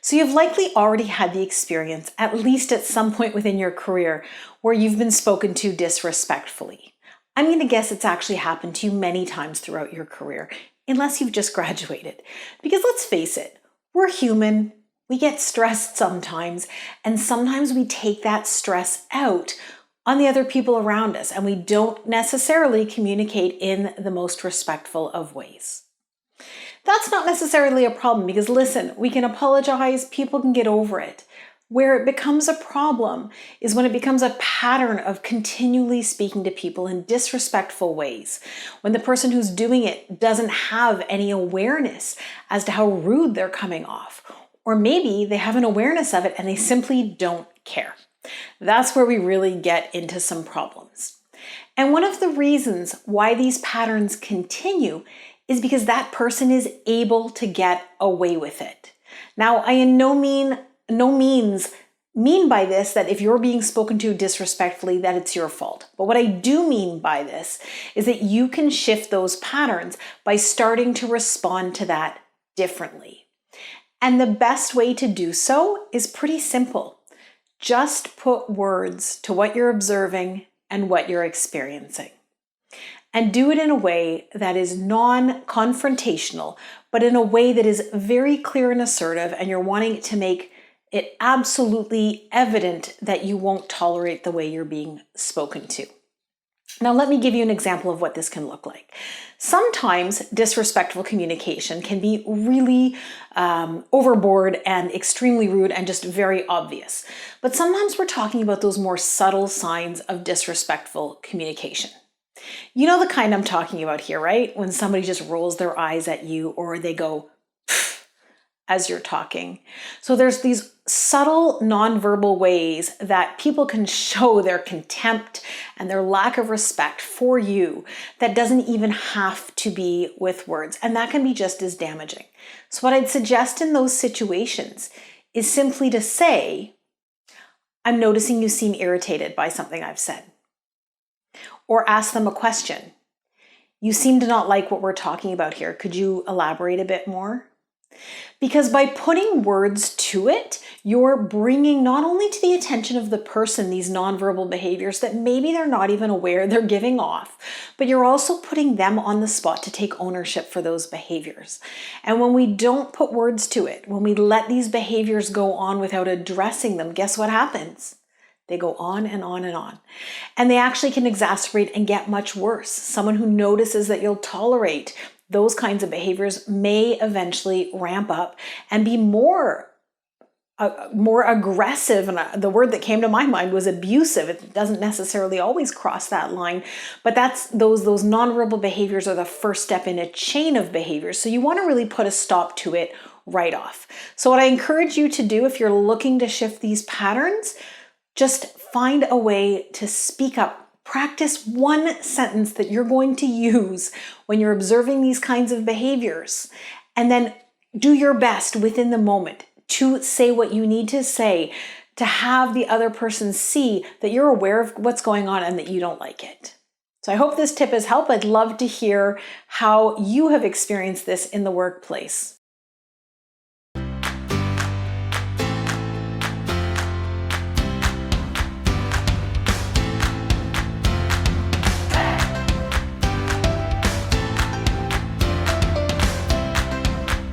So you've likely already had the experience, at least at some point within your career, where you've been spoken to disrespectfully. I'm going to guess it's actually happened to you many times throughout your career, unless you've just graduated. Because let's face it, we're human, we get stressed sometimes, and sometimes we take that stress out on the other people around us, and we don't necessarily communicate in the most respectful of ways. That's not necessarily a problem because listen, we can apologize, people can get over it. Where it becomes a problem is when it becomes a pattern of continually speaking to people in disrespectful ways. When the person who's doing it doesn't have any awareness as to how rude they're coming off. Or maybe they have an awareness of it and they simply don't care. That's where we really get into some problems. And one of the reasons why these patterns continue is because that person is able to get away with it. Now, I in no means mean by this that if you're being spoken to disrespectfully, that it's your fault. But what I do mean by this is that you can shift those patterns by starting to respond to that differently. And the best way to do so is pretty simple. Just put words to what you're observing and what you're experiencing. And do it in a way that is non-confrontational, but in a way that is very clear and assertive, and you're wanting to make it absolutely evident that you won't tolerate the way you're being spoken to. Now, let me give you an example of what this can look like. Sometimes disrespectful communication can be really overboard and extremely rude and just very obvious. But sometimes we're talking about those more subtle signs of disrespectful communication. You know the kind I'm talking about here, right? When somebody just rolls their eyes at you or they go pfft as you're talking. So there's these subtle nonverbal ways that people can show their contempt and their lack of respect for you that doesn't even have to be with words. And that can be just as damaging. So what I'd suggest in those situations is simply to say, I'm noticing you seem irritated by something I've said. Or ask them a question. You seem to not like what we're talking about here. Could you elaborate a bit more? Because by putting words to it, you're bringing not only to the attention of the person these nonverbal behaviors that maybe they're not even aware they're giving off, but you're also putting them on the spot to take ownership for those behaviors. And when we don't put words to it, when we let these behaviors go on without addressing them, guess what happens? They go on and on and on. And they actually can exacerbate and get much worse. Someone who notices that you'll tolerate those kinds of behaviors may eventually ramp up and be more aggressive. And the word that came to my mind was abusive. It doesn't necessarily always cross that line, but those nonverbal behaviors are the first step in a chain of behaviors. So you want to really put a stop to it right off. So what I encourage you to do if you're looking to shift these patterns, just find a way to speak up. Practice one sentence that you're going to use when you're observing these kinds of behaviors, and then do your best within the moment to say what you need to say to have the other person see that you're aware of what's going on and that you don't like it. So I hope this tip has helped. I'd love to hear how you have experienced this in the workplace.